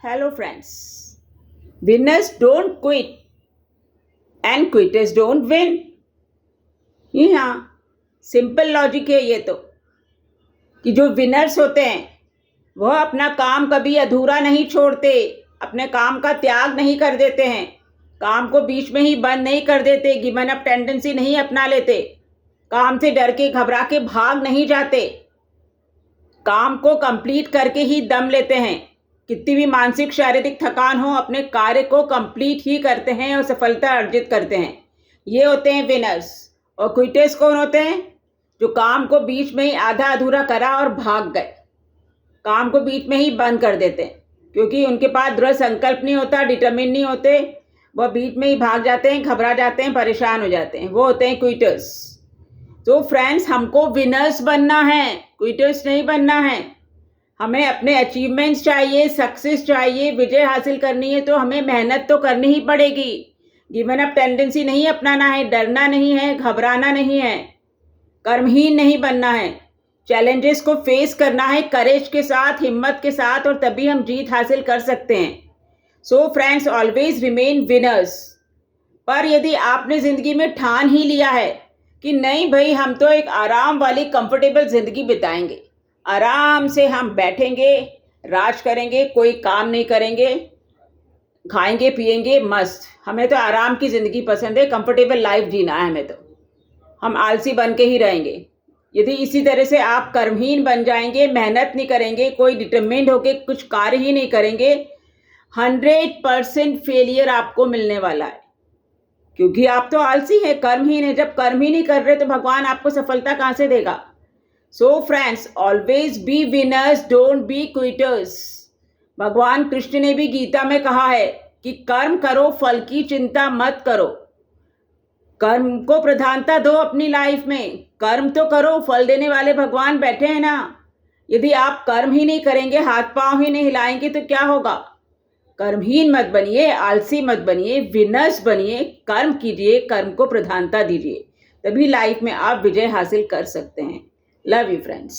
Hello friends. Winners don't quit and quitters don't win. ये हाँ simple logic है ये तो, कि जो विनर्स होते हैं वह अपना काम कभी अधूरा नहीं छोड़ते, अपने काम का त्याग नहीं कर देते हैं, काम को बीच में ही बंद नहीं कर देते, गिवन अप टेंडेंसी नहीं अपना लेते, काम से डर के घबरा के भाग नहीं जाते, काम को कंप्लीट करके ही दम लेते हैं। कितनी भी मानसिक शारीरिक थकान हो, अपने कार्य को कंप्लीट ही करते हैं और सफलता अर्जित करते हैं। ये होते हैं विनर्स। और क्विटर्स कौन होते हैं? जो काम को बीच में ही आधा अधूरा करा और भाग गए, काम को बीच में ही बंद कर देते हैं, क्योंकि उनके पास दृढ़ संकल्प नहीं होता, डिटरमिन नहीं होते, वह बीच में ही भाग जाते हैं, घबरा जाते हैं, परेशान हो जाते हैं। वो होते हैं क्विटर्स। तो फ्रेंड्स, हमको विनर्स बनना है, क्विटर्स नहीं बनना है। हमें अपने अचीवमेंट्स चाहिए, सक्सेस चाहिए, विजय हासिल करनी है तो हमें मेहनत तो करनी ही पड़ेगी। गिवन अप टेंडेंसी नहीं अपनाना है, डरना नहीं है, घबराना नहीं है, कर्महीन नहीं बनना है। चैलेंजेस को फेस करना है करेज के साथ, हिम्मत के साथ, और तभी हम जीत हासिल कर सकते हैं। So friends, always remain winners. पर यदि आपने ज़िंदगी में ठान ही लिया है कि नहीं भाई, हम तो एक आराम वाली कंफर्टेबल ज़िंदगी बिताएंगे, आराम से हम बैठेंगे, राज करेंगे, कोई काम नहीं करेंगे, खाएंगे पिएंगे मस्त, हमें तो आराम की ज़िंदगी पसंद है, कंफर्टेबल लाइफ जीना है हमें, तो हम आलसी बन के ही रहेंगे। यदि इसी तरह से आप कर्महीन बन जाएंगे, मेहनत नहीं करेंगे, कोई डिटरमिन्ड होके कुछ कार्य ही नहीं करेंगे, 100% फेलियर आपको मिलने वाला है, क्योंकि आप तो आलसी है, कर्महीन है। जब कर्म ही नहीं कर रहे तो भगवान आपको सफलता कहाँ से देगा? So friends, always be winners, don't be quitters. भगवान कृष्ण ने भी गीता में कहा है कि कर्म करो, फल की चिंता मत करो। कर्म को प्रधानता दो अपनी लाइफ में, कर्म तो करो, फल देने वाले भगवान बैठे हैं ना। यदि आप कर्म ही नहीं करेंगे, हाथ पांव ही नहीं हिलाएंगे तो क्या होगा? कर्महीन मत बनिए, आलसी मत बनिए, विनर्स बनिए, कर्म कीजिए, कर्म को प्रधानता दीजिए, तभी लाइफ में आप विजय हासिल कर सकते हैं। Love you friends.